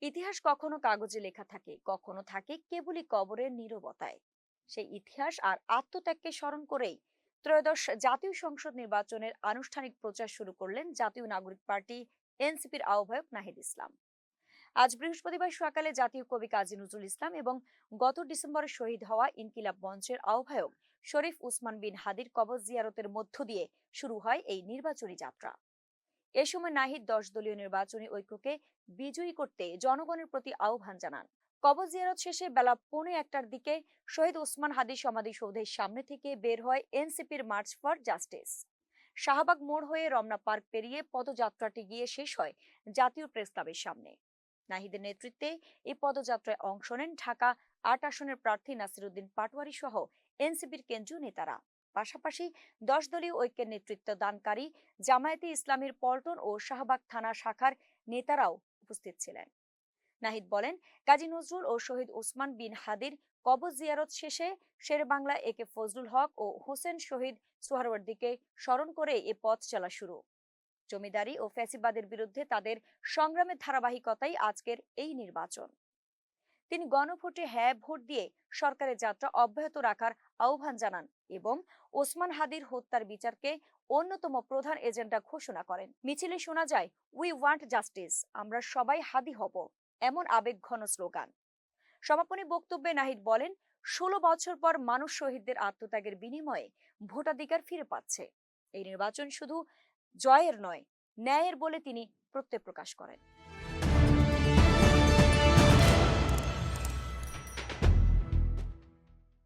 ইতিহাস কখনো কাগজে লেখা থাকে, কখনো থাকে কেবলই কবরের নীরবতায়। সেই ইতিহাস আর আত্মত্যাগকে স্মরণ করেই ত্রয়োদশ জাতীয় সংসদ নির্বাচনের আনুষ্ঠানিক প্রচার শুরু করলেন জাতীয় নাগরিক পার্টি এনসিপির আহ্বায়ক নাহিদ ইসলাম। আজ বৃহস্পতিবার সকালে জাতীয় কবি কাজী নজরুল ইসলাম এবং গত ডিসেম্বরে শহীদ হওয়া ইনকিলাব মঞ্চের আহ্বায়ক শরীফ উসমান বিন হাদির কবর জিয়ারতের মধ্য দিয়ে শুরু হয় এই নির্বাচনী যাত্রা। এ সময় নাহিদ 10 দলীয় নির্বাচনী ঐক্যকে বিজয়ী করতে জনগণের প্রতি আহ্বান জানান। কবর জিয়ারত শেষে বেলা 1:45টার দিকে শহীদ ওসমান হাদি সমাধিসৌধের সামনে থেকে বের হয় এনসিপির মার্চ ফর জাস্টিস। শাহবাগ মোড় হয়ে রমনা পার্ক পেরিয়ে পদযাত্রাটি গিয়ে শেষ হয় জাতীয় প্রেস ক্লাবের সামনে। নাহিদের নেতৃত্বে এই পদযাত্রায় অংশ নেন ঢাকা 8 আসনের প্রার্থী নাসির উদ্দিন পাটোয়ারি সহ এনসিপির কেন্দ্রীয় নেতারা। পাশাপাশি 10 দলীয় ঐক্যের নেতৃত্ব দানকারী জামায়াতে ইসলামীর পল্টন ও শাহবাগ থানা শাখার নেতারাও উপস্থিত ছিলেন। নাহিদ বলেন, কাজী নজরুল ও শহীদ ওসমান বিন হাদির কবর জিয়ারত শেষে শেরেবাংলা একে ফজলুল হক ও হোসেন শহীদ সোহরাওয়ার্দীকে স্মরণ করে এ পথ চলা শুরু। জমিদারি ও ফ্যাসিবাদের বিরুদ্ধে তাদের সংগ্রামের ধারাবাহিকতাই আজকের এই নির্বাচন। তিনি গণভোটে হ্যাঁ ভোট দিয়ে সরকারের যাত্রা অব্যাহত রাখার আহ্বান জানান এবং ওসমান হাদির হত্যার বিচারকে অন্যতম প্রধান এজেন্ডা ঘোষণা করেন। মিছিলে শোনা যায়, উই ওয়ান্ট জাস্টিস, আমরা সবাই হাদি হব, এমন আবেগঘন স্লোগান। সমাপনী বক্তব্যে নাহিদ বলেন, 16 বছর পর মানুষ শহীদদের আত্মত্যাগের বিনিময়ে ভোটাধিকার ফিরে পাচ্ছে। এই নির্বাচন শুধু জয়ের নয়, ন্যায়ের বলে তিনি প্রত্যয় প্রকাশ করেন।